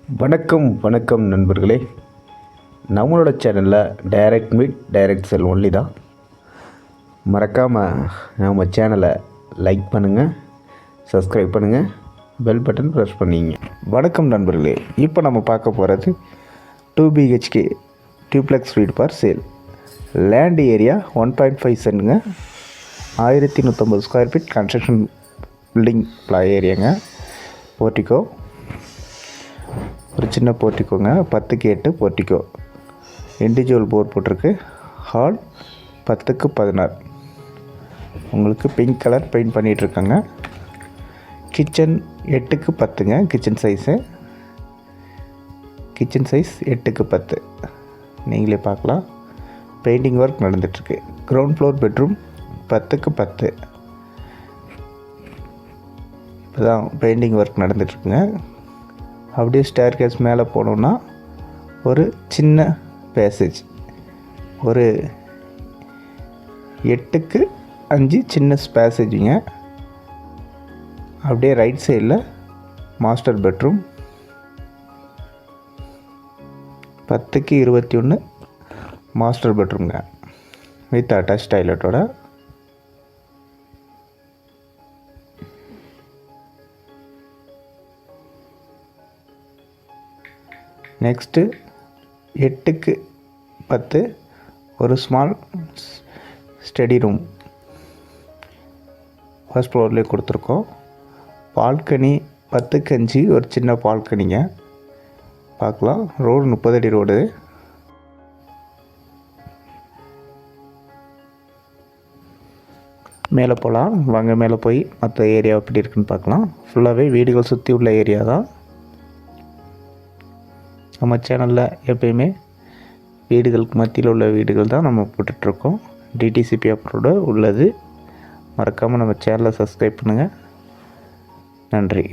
வணக்கம் நண்பர்களே. நம்மளோட சேனலில் டைரக்ட் மீட் டைரக்ட் செல் ஒன்லி தான். மறக்காமல் நம்ம சேனலை லைக் பண்ணுங்கள், சப்ஸ்கிரைப் பண்ணுங்கள், பெல் பட்டன் ப்ரெஸ் பண்ணிங்க. வணக்கம் நண்பர்களே. இப்போ நம்ம பார்க்க போகிறது 2 BHK டியூப்ளெக்ஸ் வீடு ஃபார் சேல். லேண்ட் ஏரியா 1.5 சென்ட்டுங்க, 1150 ஸ்கொயர் ஃபீட், கன்ஸ்ட்ரக்ஷன் பில்டிங் ஏரியாங்க. போர்ட்டிகோ, ஒரு சின்ன போர்ட்டிக்கோங்க, 10க்கு 8 போர்ட்டிக்கோ. இண்டிவிஜுவல் போர் போட்டிருக்கு. ஹால் 10க்கு 16. உங்களுக்கு பிங்க் கலர் பெயிண்ட் பண்ணிகிட்ருக்காங்க. கிச்சன் 8க்கு 10ங்க. கிச்சன் சைஸு 8க்கு 10. நீங்களே பார்க்கலாம். பெயிண்டிங் ஒர்க் நடந்துகிட்ருக்கு. கிரவுண்ட் ஃப்ளோர் பெட்ரூம் 10க்கு 10. இப்போ தான் பெயிண்டிங் ஒர்க் நடந்துகிட்ருக்குங்க. அப்படியே ஸ்டேர் கேஸ் மேலே போனோம்னா ஒரு சின்ன பேசேஜ், ஒரு 8க்கு 5 சின்ன பேசேஜுங்க. அப்படியே ரைட் சைடில் மாஸ்டர் பெட்ரூம் 10க்கு 21 மாஸ்டர் பெட்ரூம்ங்க, வித் அட்டாச் டாய்லெட்டோட. நெக்ஸ்ட்டு 8க்கு 10 ஒரு ஸ்மால் ஸ்டடி ரூம் ஃபர்ஸ்ட் ஃப்ளோர்லேயே கொடுத்துருக்கோம். பால்கனி 10க்கு 5 ஒரு சின்ன பால்கனிங்க. பார்க்கலாம். ரோடு 30 அடி ரோடு. மேலே போகலாம் வாங்க. மேலே போய் மற்ற ஏரியா எப்படி இருக்குன்னு பார்க்கலாம். ஃபுல்லாகவே வீடுகள் சுற்றி உள்ள ஏரியா தான். நம்ம சேனலில் எப்பயுமே வீடுகளுக்கு மத்தியில் உள்ள வீடுகள் தான் நம்ம போட்டுட்ருக்கோம். டிடிசிபி அப்ரூவ்டு உள்ளது. மறக்காமல் நம்ம சேனலை சப்ஸ்கிரைப் பண்ணுங்கள். நன்றி.